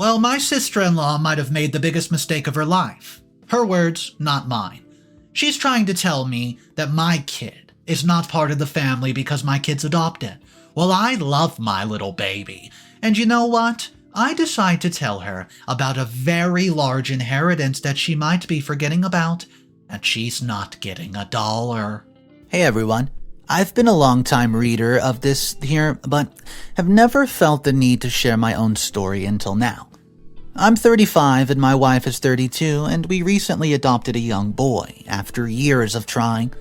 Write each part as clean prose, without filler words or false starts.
Well, my sister-in-law might have made the biggest mistake of her life. Her words, not mine. She's trying to tell me that my kid is not part of the family because my kid's adopted. Well, I love my little baby. And you know what? I decide to tell her about a very large inheritance that she might be forgetting about, and she's not getting $1. Hey everyone, I've been a long-time reader of this here, but have never felt the need to share my own story until now. I'm 35 and my wife is 32, and we recently adopted a young boy after years of trying.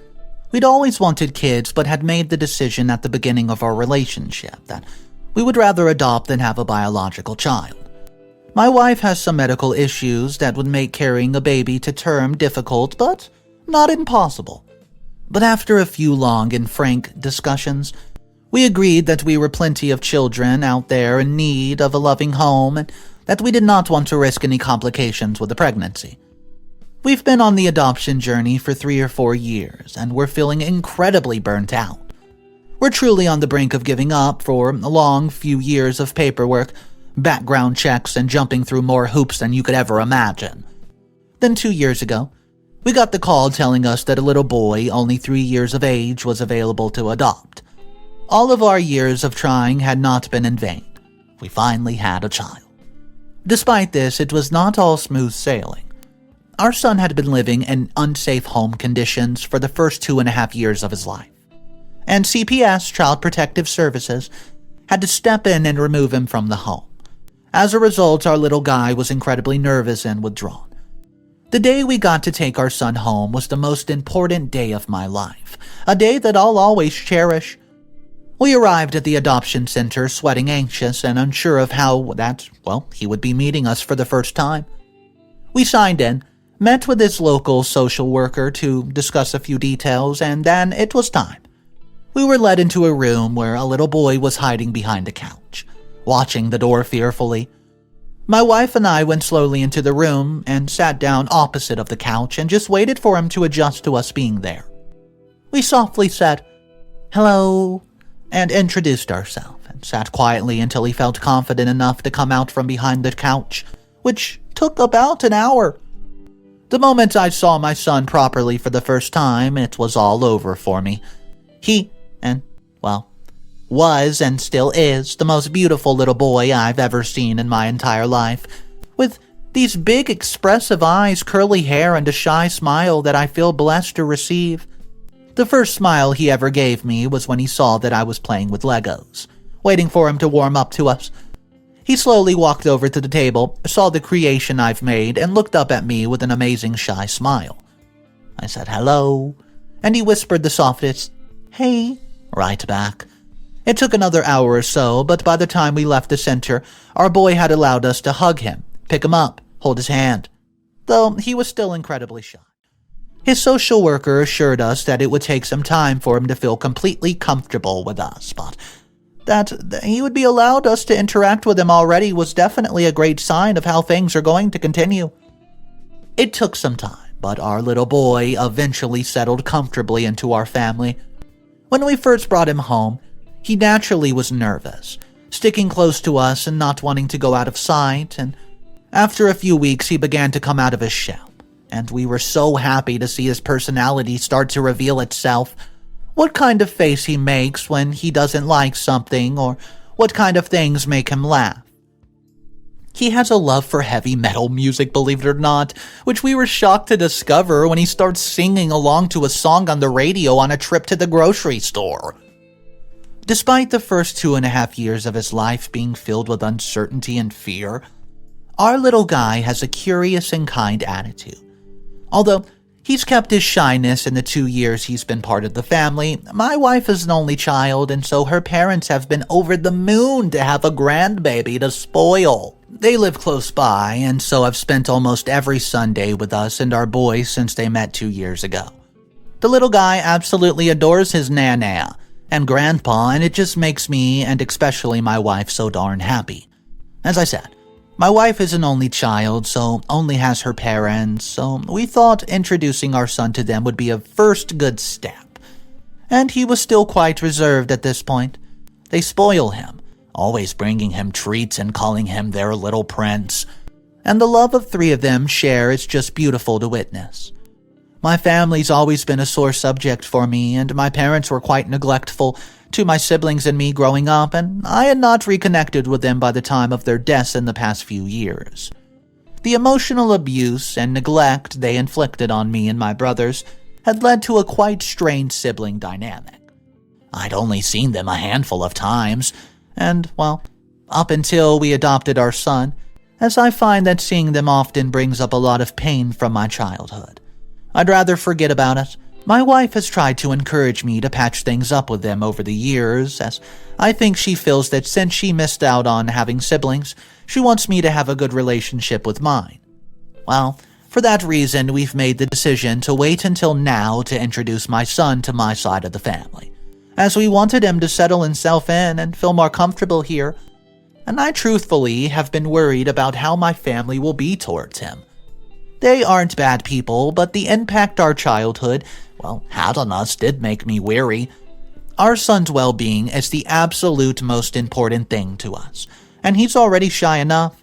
We'd always wanted kids, but had made the decision at the beginning of our relationship that we would rather adopt than have a biological child. My wife has some medical issues that would make carrying a baby to term difficult, but not impossible. But after a few long and frank discussions, we agreed that we were plenty of children out there in need of a loving home and that we did not want to risk any complications with the pregnancy. We've been on the adoption journey for 3 or 4 years, and we're feeling incredibly burnt out. We're truly on the brink of giving up for a long few years of paperwork, background checks, and jumping through more hoops than you could ever imagine. Then 2 years ago, we got the call telling us that a little boy, only 3 years of age, was available to adopt. All of our years of trying had not been in vain. We finally had a child. Despite this, it was not all smooth sailing. Our son had been living in unsafe home conditions for the first 2.5 years of his life. And CPS, Child Protective Services, had to step in and remove him from the home. As a result, our little guy was incredibly nervous and withdrawn. The day we got to take our son home was the most important day of my life, a day that I'll always cherish. We arrived at the adoption center sweating anxious and unsure of how he would be meeting us for the first time. We signed in, met with his local social worker to discuss a few details, and then it was time. We were led into a room where a little boy was hiding behind a couch, watching the door fearfully. My wife and I went slowly into the room and sat down opposite of the couch and just waited for him to adjust to us being there. We softly said, "Hello," and introduced ourselves and sat quietly until he felt confident enough to come out from behind the couch, which took about an hour. The moment I saw my son properly for the first time, it was all over for me. He was and still is the most beautiful little boy I've ever seen in my entire life, with these big expressive eyes, curly hair, and a shy smile that I feel blessed to receive. The first smile he ever gave me was when he saw that I was playing with Legos, waiting for him to warm up to us. He slowly walked over to the table, saw the creation I've made, and looked up at me with an amazing shy smile. I said hello, and he whispered the softest, "Hey," right back. It took another hour or so, but by the time we left the center, our boy had allowed us to hug him, pick him up, hold his hand, though he was still incredibly shy. His social worker assured us that it would take some time for him to feel completely comfortable with us, but that he would be allowed us to interact with him already was definitely a great sign of how things are going to continue. It took some time, but our little boy eventually settled comfortably into our family. When we first brought him home, he naturally was nervous, sticking close to us and not wanting to go out of sight, and after a few weeks he began to come out of his shell, and we were so happy to see his personality start to reveal itself. What kind of face he makes when he doesn't like something, or what kind of things make him laugh. He has a love for heavy metal music, believe it or not, which we were shocked to discover when he starts singing along to a song on the radio on a trip to the grocery store. Despite the first 2.5 years of his life being filled with uncertainty and fear, our little guy has a curious and kind attitude. Although he's kept his shyness in the 2 years he's been part of the family, my wife is an only child, and so her parents have been over the moon to have a grandbaby to spoil. They live close by, and so have spent almost every Sunday with us and our boy since they met 2 years ago. The little guy absolutely adores his nana and grandpa, and it just makes me, and especially my wife, so darn happy. As I said, my wife is an only child, so only has her parents, so we thought introducing our son to them would be a first good step. And he was still quite reserved at this point. They spoil him, always bringing him treats and calling him their little prince. And the love of 3 of them share is just beautiful to witness. My family's always been a sore subject for me, and my parents were quite neglectful to my siblings and me growing up, and I had not reconnected with them by the time of their deaths in the past few years. The emotional abuse and neglect they inflicted on me and my brothers had led to a quite strained sibling dynamic. I'd only seen them a handful of times, and, well, up until we adopted our son, as I find that seeing them often brings up a lot of pain from my childhood. I'd rather forget about it. My wife has tried to encourage me to patch things up with them over the years, as I think she feels that since she missed out on having siblings, she wants me to have a good relationship with mine. Well, for that reason, we've made the decision to wait until now to introduce my son to my side of the family, as we wanted him to settle himself in and feel more comfortable here, and I truthfully have been worried about how my family will be towards him. They aren't bad people, but the impact our childhood, had on us did make me weary. Our son's well-being is the absolute most important thing to us, and he's already shy enough.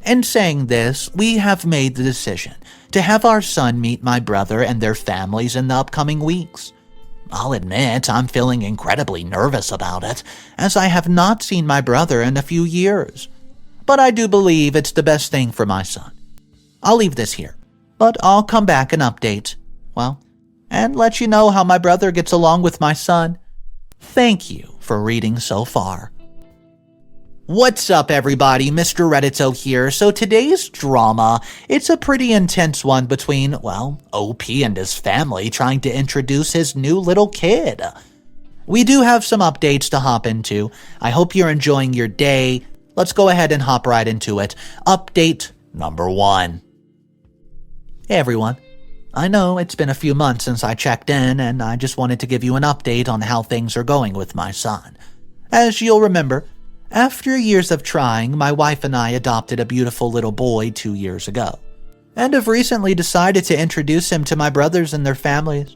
In saying this, we have made the decision to have our son meet my brother and their families in the upcoming weeks. I'll admit I'm feeling incredibly nervous about it, as I have not seen my brother in a few years. But I do believe it's the best thing for my son. I'll leave this here, but I'll come back and update, and let you know how my brother gets along with my son. Thank you for reading so far. What's up, everybody? Mr. Reddito here. So today's drama, it's a pretty intense one between, OP and his family trying to introduce his new little kid. We do have some updates to hop into. I hope you're enjoying your day. Let's go ahead and hop right into it. Update number 1. Hey everyone, I know it's been a few months since I checked in, and I just wanted to give you an update on how things are going with my son. As you'll remember, after years of trying, my wife and I adopted a beautiful little boy 2 years ago, and have recently decided to introduce him to my brothers and their families.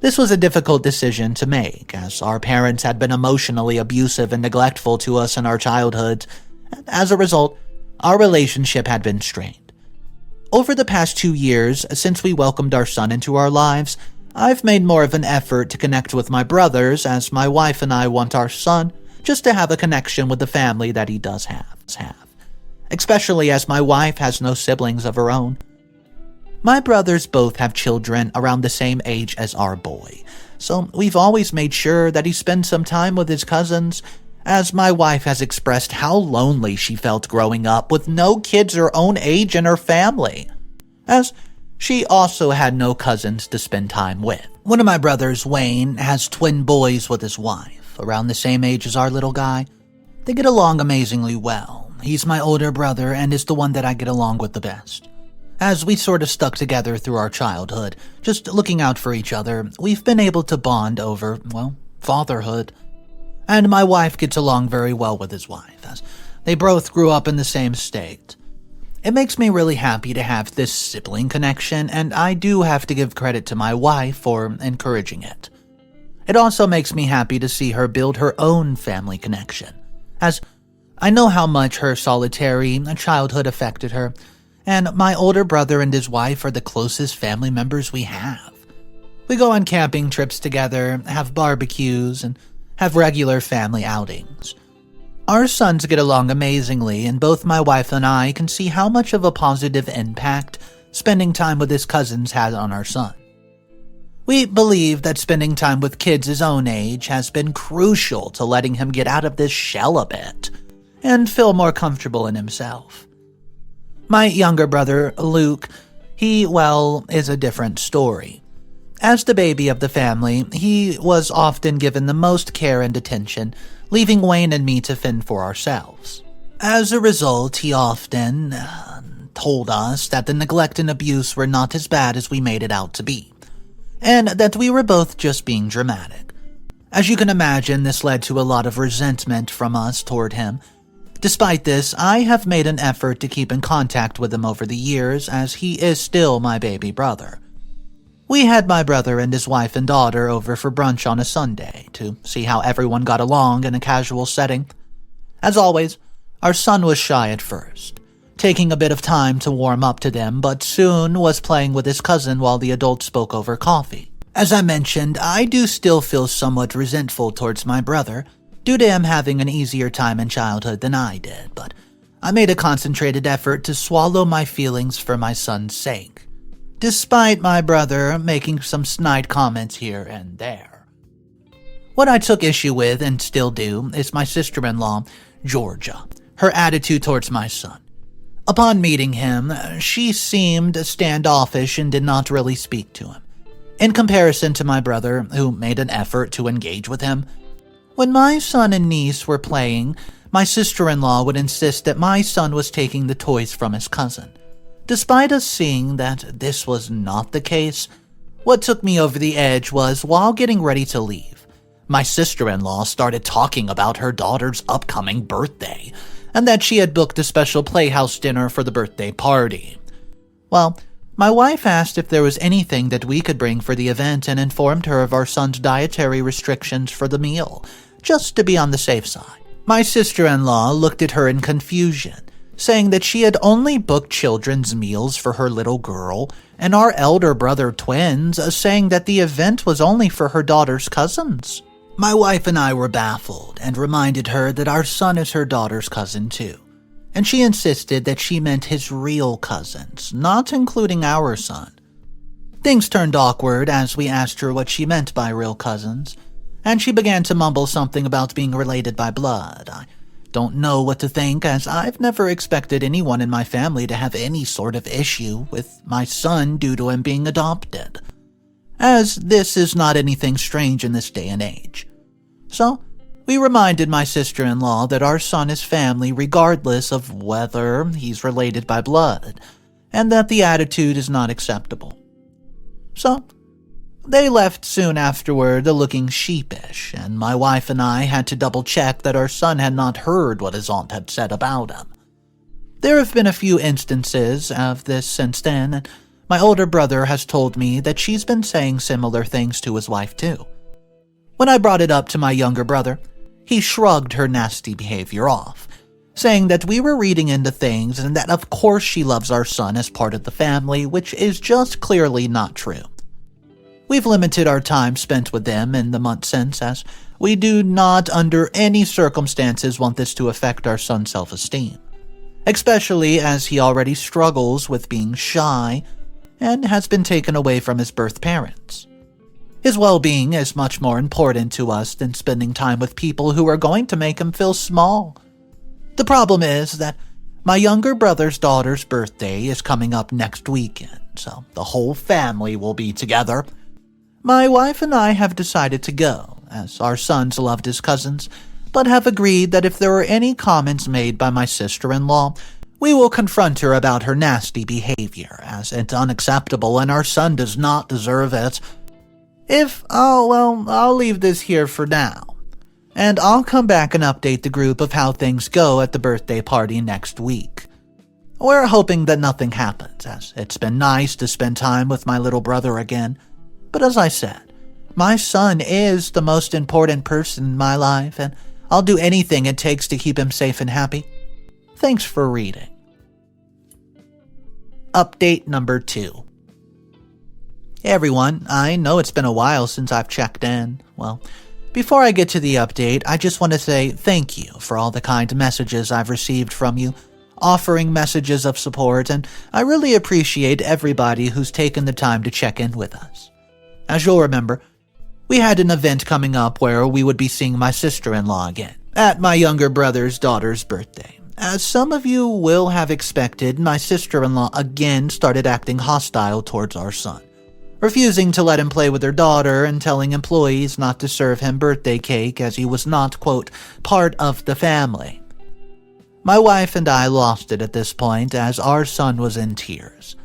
This was a difficult decision to make, as our parents had been emotionally abusive and neglectful to us in our childhoods, and as a result, our relationship had been strained. Over the past 2 years, since we welcomed our son into our lives, I've made more of an effort to connect with my brothers, as my wife and I want our son just to have a connection with the family that he does have, especially as my wife has no siblings of her own. My brothers both have children around the same age as our boy, so we've always made sure that he spends some time with his cousins, as my wife has expressed how lonely she felt growing up with no kids her own age in her family, as she also had no cousins to spend time with. One of my brothers, Wayne, has twin boys with his wife, around the same age as our little guy. They get along amazingly well. He's my older brother and is the one that I get along with the best. As we sort of stuck together through our childhood, just looking out for each other, we've been able to bond over, fatherhood. And my wife gets along very well with his wife, as they both grew up in the same state. It makes me really happy to have this sibling connection, and I do have to give credit to my wife for encouraging it. It also makes me happy to see her build her own family connection, as I know how much her solitary childhood affected her, and my older brother and his wife are the closest family members we have. We go on camping trips together, have barbecues, and have regular family outings. Our sons get along amazingly, and both my wife and I can see how much of a positive impact spending time with his cousins had on our son. We believe that spending time with kids his own age has been crucial to letting him get out of this shell a bit and feel more comfortable in himself. My younger brother, Luke, he is a different story. As the baby of the family, he was often given the most care and attention, leaving Wayne and me to fend for ourselves. As a result, he often told us that the neglect and abuse were not as bad as we made it out to be, and that we were both just being dramatic. As you can imagine, this led to a lot of resentment from us toward him. Despite this, I have made an effort to keep in contact with him over the years, as he is still my baby brother. We had my brother and his wife and daughter over for brunch on a Sunday to see how everyone got along in a casual setting. As always, our son was shy at first, taking a bit of time to warm up to them, but soon was playing with his cousin while the adults spoke over coffee. As I mentioned, I do still feel somewhat resentful towards my brother, due to him having an easier time in childhood than I did, but I made a concentrated effort to swallow my feelings for my son's sake, despite my brother making some snide comments here and there. What I took issue with, and still do, is my sister-in-law, Georgia, her attitude towards my son. Upon meeting him, she seemed standoffish and did not really speak to him, in comparison to my brother, who made an effort to engage with him. When my son and niece were playing, my sister-in-law would insist that my son was taking the toys from his cousin. Despite us seeing that this was not the case, what took me over the edge was, while getting ready to leave, my sister-in-law started talking about her daughter's upcoming birthday, and that she had booked a special playhouse dinner for the birthday party. Well, my wife asked if there was anything that we could bring for the event and informed her of our son's dietary restrictions for the meal, just to be on the safe side. My sister-in-law looked at her in confusion, saying that she had only booked children's meals for her little girl, and our elder brother twins, saying that the event was only for her daughter's cousins. My wife and I were baffled and reminded her that our son is her daughter's cousin too, and she insisted that she meant his real cousins, not including our son. Things turned awkward as we asked her what she meant by real cousins, and she began to mumble something about being related by blood. I don't know what to think, as I've never expected anyone in my family to have any sort of issue with my son due to him being adopted, as this is not anything strange in this day and age. So, we reminded my sister-in-law that our son is family regardless of whether he's related by blood, and that the attitude is not acceptable. So, they left soon afterward looking sheepish, and my wife and I had to double-check that our son had not heard what his aunt had said about him. There have been a few instances of this since then, and my older brother has told me that she's been saying similar things to his wife too. When I brought it up to my younger brother, he shrugged her nasty behavior off, saying that we were reading into things and that of course she loves our son as part of the family, which is just clearly not true. We've limited our time spent with them in the month since, as we do not under any circumstances want this to affect our son's self-esteem, especially as he already struggles with being shy and has been taken away from his birth parents. His well-being is much more important to us than spending time with people who are going to make him feel small. The problem is that my younger brother's daughter's birthday is coming up next weekend, so the whole family will be together. My wife and I have decided to go, as our sons loved his cousins, but have agreed that if there are any comments made by my sister-in-law, we will confront her about her nasty behavior, as it's unacceptable and our son does not deserve it. I'll leave this here for now, and I'll come back and update the group of how things go at the birthday party next week. We're hoping that nothing happens, as it's been nice to spend time with my little brother again, but as I said, my son is the most important person in my life, and I'll do anything it takes to keep him safe and happy. Thanks for reading. Update number 2. Hey everyone, I know it's been a while since I've checked in. Well, before I get to the update, I just want to say thank you for all the kind messages I've received from you, offering messages of support, and I really appreciate everybody who's taken the time to check in with us. As you'll remember, we had an event coming up where we would be seeing my sister-in-law again, at my younger brother's daughter's birthday. As some of you will have expected, my sister-in-law again started acting hostile towards our son, refusing to let him play with her daughter and telling employees not to serve him birthday cake as he was not, quote, part of the family. My wife and I lost it at this point as our son was in tears.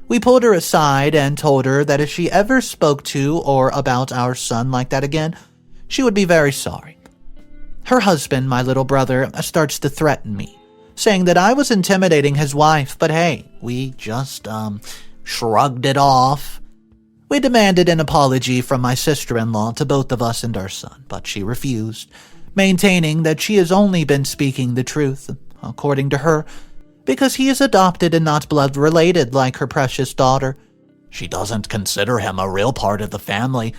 We pulled her aside and told her that if she ever spoke to or about our son like that again, she would be very sorry. Her husband, my little brother, starts to threaten me, saying that I was intimidating his wife, but hey, we just, shrugged it off. We demanded an apology from my sister-in-law to both of us and our son, but she refused, maintaining that she has only been speaking the truth, according to her, because he is adopted and not blood-related like her precious daughter. She doesn't consider him a real part of the family.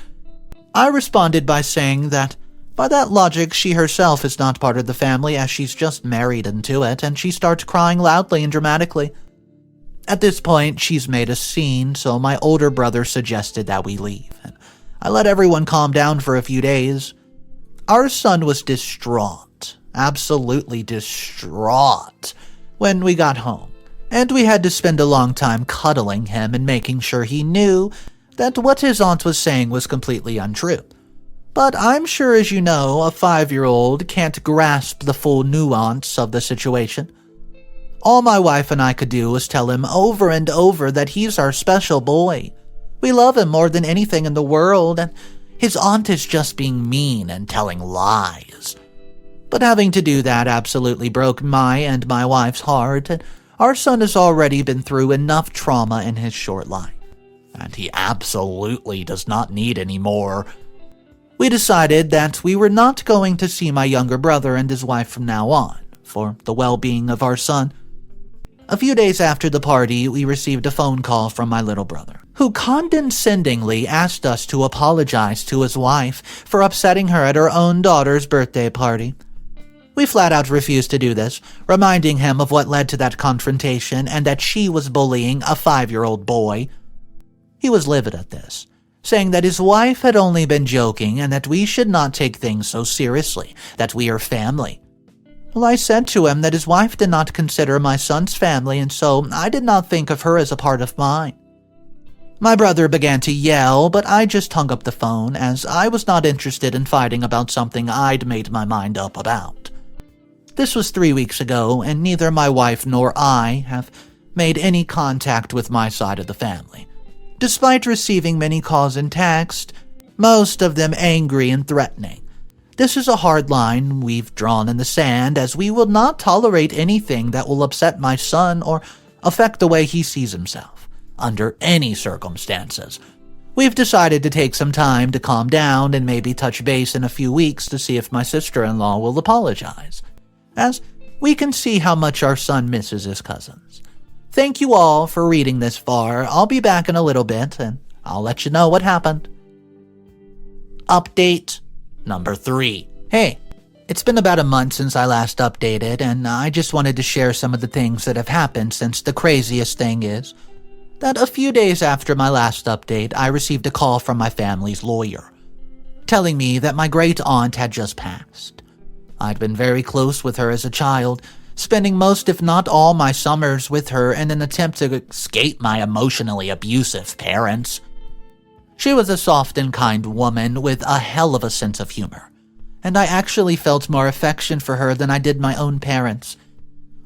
I responded by saying that, by that logic, she herself is not part of the family as she's just married into it, and she starts crying loudly and dramatically. At this point, she's made a scene, so my older brother suggested that we leave, and I let everyone calm down for a few days. Our son was distraught, absolutely distraught, when we got home, and we had to spend a long time cuddling him and making sure he knew that what his aunt was saying was completely untrue. But I'm sure, as you know, a 5-year-old can't grasp the full nuance of the situation. All my wife and I could do was tell him over and over that he's our special boy. We love him more than anything in the world, and his aunt is just being mean and telling lies. But having to do that absolutely broke my and my wife's heart, and our son has already been through enough trauma in his short life, and he absolutely does not need any more. We decided that we were not going to see my younger brother and his wife from now on, for the well-being of our son. A few days after the party, we received a phone call from my little brother, who condescendingly asked us to apologize to his wife for upsetting her at her own daughter's birthday party. We flat out refused to do this, reminding him of what led to that confrontation and that she was bullying a 5-year-old boy. He was livid at this, saying that his wife had only been joking and that we should not take things so seriously, that we are family. Well, I said to him that his wife did not consider my son's family, and so I did not think of her as a part of mine. My brother began to yell, but I just hung up the phone as I was not interested in fighting about something I'd made my mind up about. This was 3 weeks ago, and neither my wife nor I have made any contact with my side of the family, despite receiving many calls and texts, most of them angry and threatening. This is a hard line we've drawn in the sand, as we will not tolerate anything that will upset my son or affect the way he sees himself, under any circumstances. We've decided to take some time to calm down and maybe touch base in a few weeks to see if my sister-in-law will apologize, as we can see how much our son misses his cousins. Thank you all for reading this far. I'll be back in a little bit, and I'll let you know what happened. Update number 3. Hey, it's been about a month since I last updated, and I just wanted to share some of the things that have happened since. The craziest thing is that a few days after my last update, I received a call from my family's lawyer, telling me that my great-aunt had just passed. I'd been very close with her as a child, spending most if not all my summers with her in an attempt to escape my emotionally abusive parents. She was a soft and kind woman with a hell of a sense of humor, and I actually felt more affection for her than I did my own parents.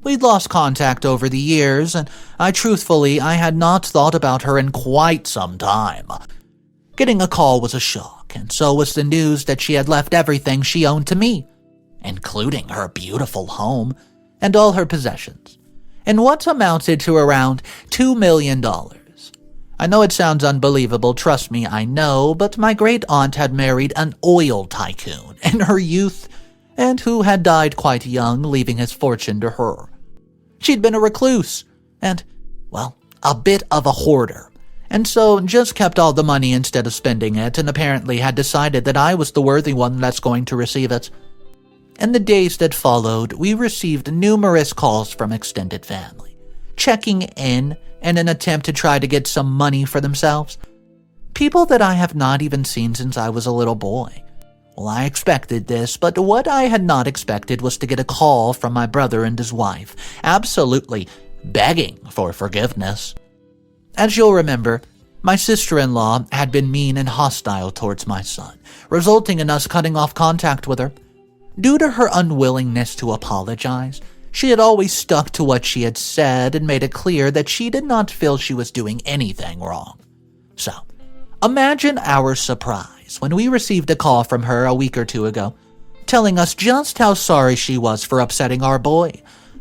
We'd lost contact over the years, and I had not thought about her in quite some time. Getting a call was a shock, and so was the news that she had left everything she owned to me, including her beautiful home and all her possessions, and what amounted to around $2 million. I know it sounds unbelievable, trust me, I know, but my great-aunt had married an oil tycoon in her youth, and who had died quite young, leaving his fortune to her. She'd been a recluse, and, well, a bit of a hoarder, and so just kept all the money instead of spending it, and apparently had decided that I was the worthy one that's going to receive it. In the days that followed, we received numerous calls from extended family, checking in an attempt to try to get some money for themselves. People that I have not even seen since I was a little boy. Well, I expected this, but what I had not expected was to get a call from my brother and his wife, absolutely begging for forgiveness. As you'll remember, my sister-in-law had been mean and hostile towards my son, resulting in us cutting off contact with her. Due to her unwillingness to apologize, she had always stuck to what she had said and made it clear that she did not feel she was doing anything wrong. So, imagine our surprise when we received a call from her a week or two ago, telling us just how sorry she was for upsetting our boy,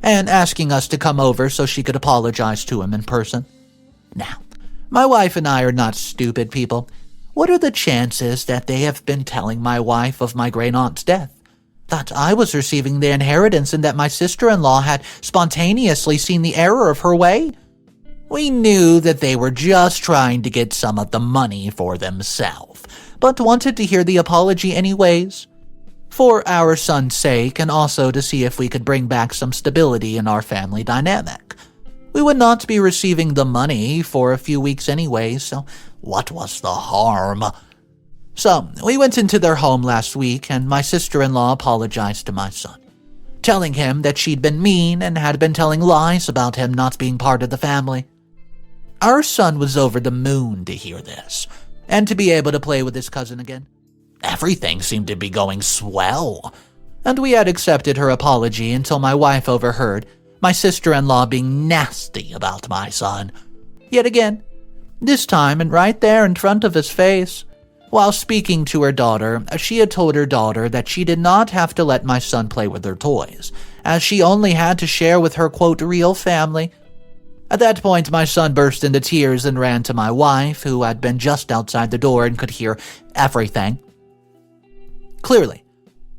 and asking us to come over so she could apologize to him in person. Now, my wife and I are not stupid people. What are the chances that they have been telling my wife of my great-aunt's death? that I was receiving the inheritance and that my sister-in-law had spontaneously seen the error of her way. We knew that they were just trying to get some of the money for themselves, but wanted to hear the apology anyways. For our son's sake, and also to see if we could bring back some stability in our family dynamic. We would not be receiving the money for a few weeks anyway, so what was the harm? So, we went into their home last week, and my sister-in-law apologized to my son, telling him that she'd been mean and had been telling lies about him not being part of the family. Our son was over the moon to hear this, and to be able to play with his cousin again. Everything seemed to be going swell, and we had accepted her apology until my wife overheard my sister-in-law being nasty about my son. Yet again, this time and right there in front of his face. While speaking to her daughter, she had told her daughter that she did not have to let my son play with her toys, as she only had to share with her, quote, real family. At that point, my son burst into tears and ran to my wife, who had been just outside the door and could hear everything. Clearly,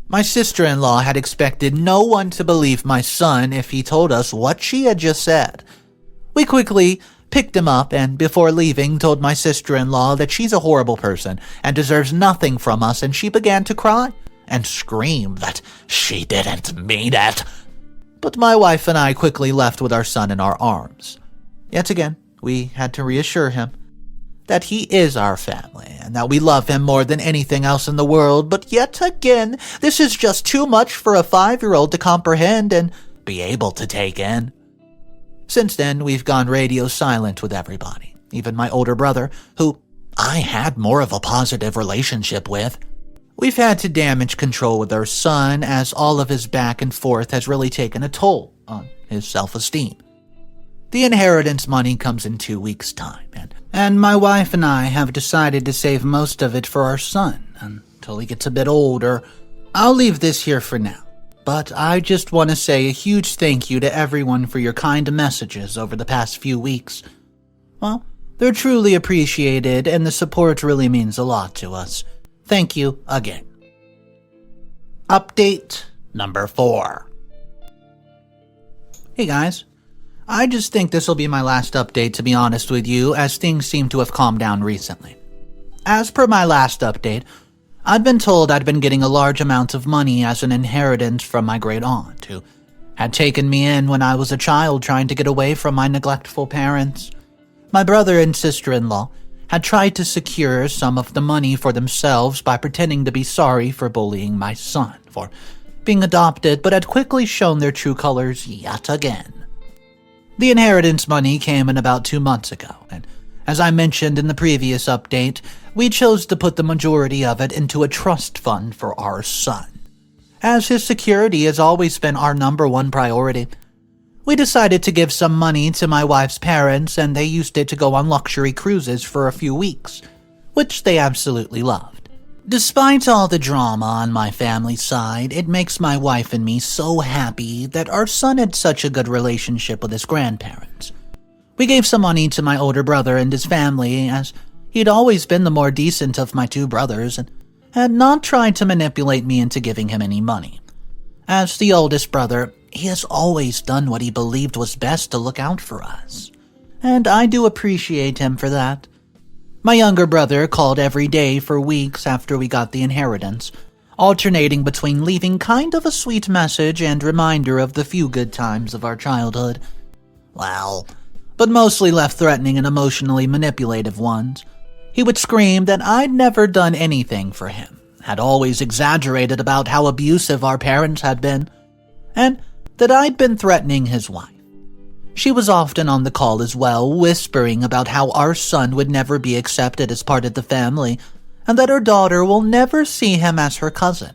my sister-in-law had expected no one to believe my son if he told us what she had just said. We quickly picked him up and, before leaving, told my sister-in-law that she's a horrible person and deserves nothing from us, and she began to cry and scream that she didn't mean it. But my wife and I quickly left with our son in our arms. Yet again, we had to reassure him that he is our family and that we love him more than anything else in the world, but yet again, this is just too much for a 5-year-old to comprehend and be able to take in. Since then, we've gone radio silent with everybody, even my older brother, who I had more of a positive relationship with. We've had to damage control with our son, as all of his back and forth has really taken a toll on his self-esteem. The inheritance money comes in 2 weeks' time, and my wife and I have decided to save most of it for our son until he gets a bit older. I'll leave this here for now, but I just want to say a huge thank you to everyone for your kind messages over the past few weeks. Well, they're truly appreciated, and the support really means a lot to us. Thank you again. Update number 4. Hey guys. I just think this will be my last update, to be honest with you, as things seem to have calmed down recently. As per my last update, I'd been told I'd been getting a large amount of money as an inheritance from my great aunt, who had taken me in when I was a child trying to get away from my neglectful parents. My brother and sister-in-law had tried to secure some of the money for themselves by pretending to be sorry for bullying my son for being adopted, but had quickly shown their true colors yet again. The inheritance money came in about 2 months ago, and as I mentioned in the previous update, we chose to put the majority of it into a trust fund for our son. As his security has always been our number one priority, we decided to give some money to my wife's parents, and they used it to go on luxury cruises for a few weeks, which they absolutely loved. Despite all the drama on my family's side, it makes my wife and me so happy that our son had such a good relationship with his grandparents. We gave some money to my older brother and his family, as he'd always been the more decent of my 2 brothers and had not tried to manipulate me into giving him any money. As the oldest brother, he has always done what he believed was best to look out for us, and I do appreciate him for that. My younger brother called every day for weeks after we got the inheritance, alternating between leaving kind of a sweet message and reminder of the few good times of our childhood. Well, but mostly left threatening and emotionally manipulative ones. He would scream that I'd never done anything for him, had always exaggerated about how abusive our parents had been, and that I'd been threatening his wife. She was often on the call as well, whispering about how our son would never be accepted as part of the family, and that her daughter will never see him as her cousin.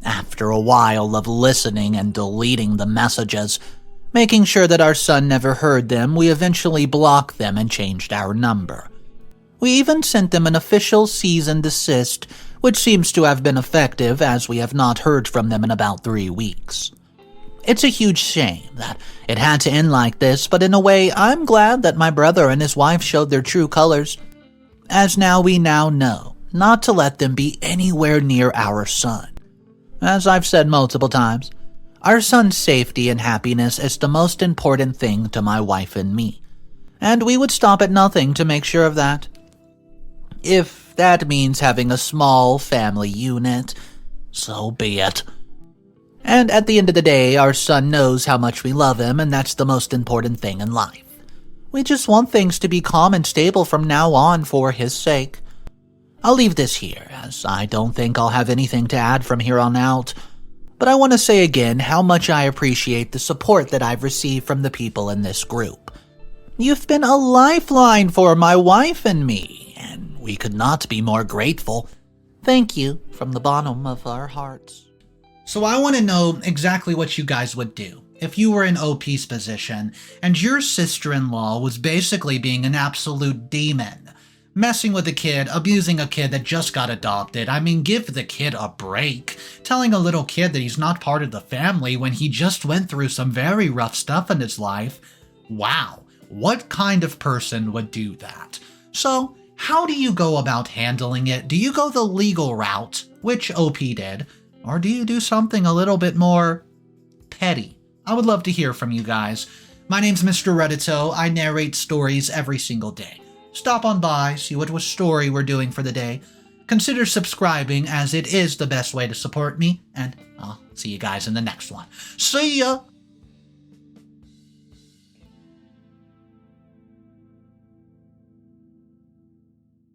After a while of listening and deleting the messages, making sure that our son never heard them, we eventually blocked them and changed our number. We even sent them an official cease and desist, which seems to have been effective, as we have not heard from them in about 3 weeks. It's a huge shame that it had to end like this, but in a way, I'm glad that my brother and his wife showed their true colors, as we now know not to let them be anywhere near our son. As I've said multiple times, our son's safety and happiness is the most important thing to my wife and me, and we would stop at nothing to make sure of that. If that means having a small family unit, so be it. And at the end of the day, our son knows how much we love him, and that's the most important thing in life. We just want things to be calm and stable from now on for his sake. I'll leave this here, as I don't think I'll have anything to add from here on out, but I want to say again how much I appreciate the support that I've received from the people in this group. You've been a lifeline for my wife and me, and we could not be more grateful. Thank you from the bottom of our hearts. So I want to know exactly what you guys would do if you were in OP's position and your sister-in-law was basically being an absolute demon, messing with a kid, abusing a kid that just got adopted. I mean, give the kid a break. Telling a little kid that he's not part of the family when he just went through some very rough stuff in his life. Wow, what kind of person would do that? So, how do you go about handling it? Do you go the legal route, which OP did, or do you do something a little bit more petty? I would love to hear from you guys. My name's Mr. Reddito. I narrate stories every single day. Stop on by, see what story we're doing for the day. Consider subscribing, as it is the best way to support me, and I'll see you guys in the next one. See ya!